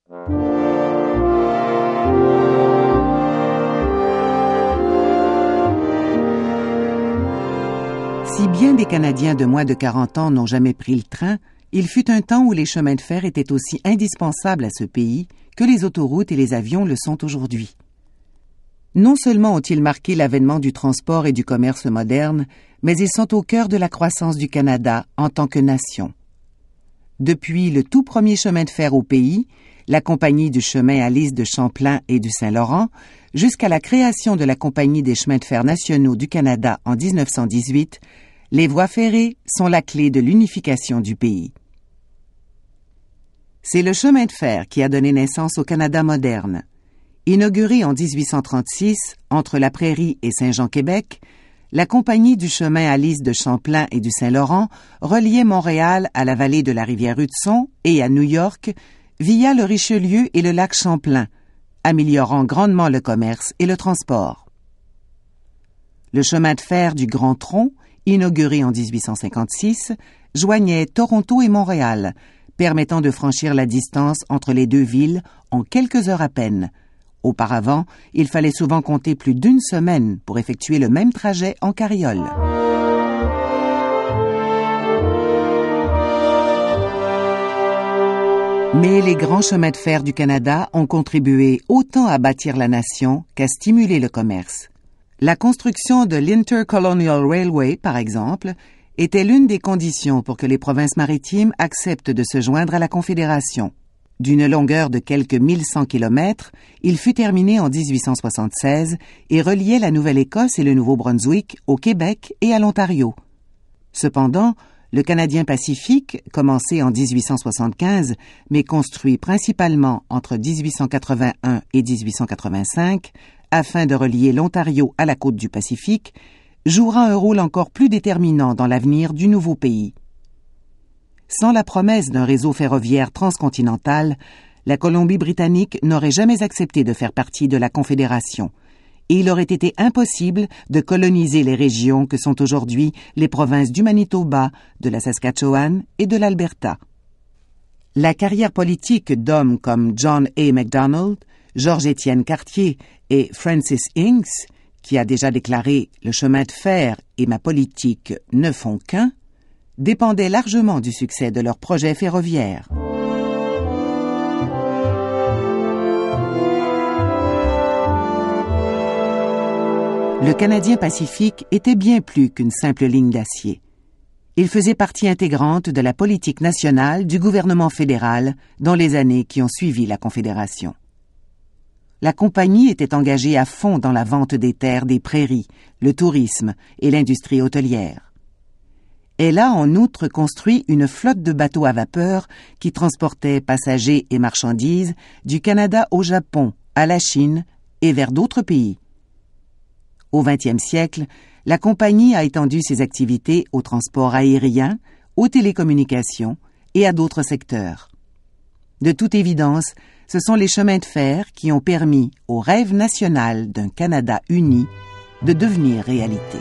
Si bien des Canadiens de moins de 40 ans n'ont jamais pris le train, il fut un temps où les chemins de fer étaient aussi indispensables à ce pays que les autoroutes et les avions le sont aujourd'hui. Non seulement ont-ils marqué l'avènement du transport et du commerce moderne, mais ils sont au cœur de la croissance du Canada en tant que nation. Depuis le tout premier chemin de fer au pays, la Compagnie du chemin à Lys de Champlain et du Saint-Laurent, jusqu'à la création de la Compagnie des chemins de fer nationaux du Canada en 1918, les voies ferrées sont la clé de l'unification du pays. C'est le chemin de fer qui a donné naissance au Canada moderne. Inauguré en 1836 entre la Prairie et Saint-Jean-Québec, la Compagnie du chemin à Lys de Champlain et du Saint-Laurent reliait Montréal à la vallée de la rivière Hudson et à New York via le Richelieu et le lac Champlain, améliorant grandement le commerce et le transport. Le chemin de fer du Grand Tronc, inauguré en 1856, joignait Toronto et Montréal, permettant de franchir la distance entre les deux villes en quelques heures à peine. Auparavant, il fallait souvent compter plus d'une semaine pour effectuer le même trajet en carriole. Mais les grands chemins de fer du Canada ont contribué autant à bâtir la nation qu'à stimuler le commerce. La construction de l'Intercolonial Railway, par exemple, était l'une des conditions pour que les provinces maritimes acceptent de se joindre à la Confédération. D'une longueur de quelques 1100 kilomètres, il fut terminé en 1876 et reliait la Nouvelle-Écosse et le Nouveau-Brunswick au Québec et à l'Ontario. Cependant, le Canadien Pacifique, commencé en 1875, mais construit principalement entre 1881 et 1885, afin de relier l'Ontario à la côte du Pacifique, jouera un rôle encore plus déterminant dans l'avenir du nouveau pays. Sans la promesse d'un réseau ferroviaire transcontinental, la Colombie-Britannique n'aurait jamais accepté de faire partie de la Confédération, et il aurait été impossible de coloniser les régions que sont aujourd'hui les provinces du Manitoba, de la Saskatchewan et de l'Alberta. La carrière politique d'hommes comme John A. Macdonald, Georges-Étienne Cartier et Francis Inks, qui a déjà déclaré « Le chemin de fer et ma politique ne font qu'un », dépendait largement du succès de leur projet ferroviaire. Le Canadien Pacifique était bien plus qu'une simple ligne d'acier. Il faisait partie intégrante de la politique nationale du gouvernement fédéral dans les années qui ont suivi la Confédération. La compagnie était engagée à fond dans la vente des terres des prairies, le tourisme et l'industrie hôtelière. Elle a en outre construit une flotte de bateaux à vapeur qui transportait passagers et marchandises du Canada au Japon, à la Chine et vers d'autres pays. Au XXe siècle, la compagnie a étendu ses activités au transport aérien, aux télécommunications et à d'autres secteurs. De toute évidence, ce sont les chemins de fer qui ont permis au rêve national d'un Canada uni de devenir réalité.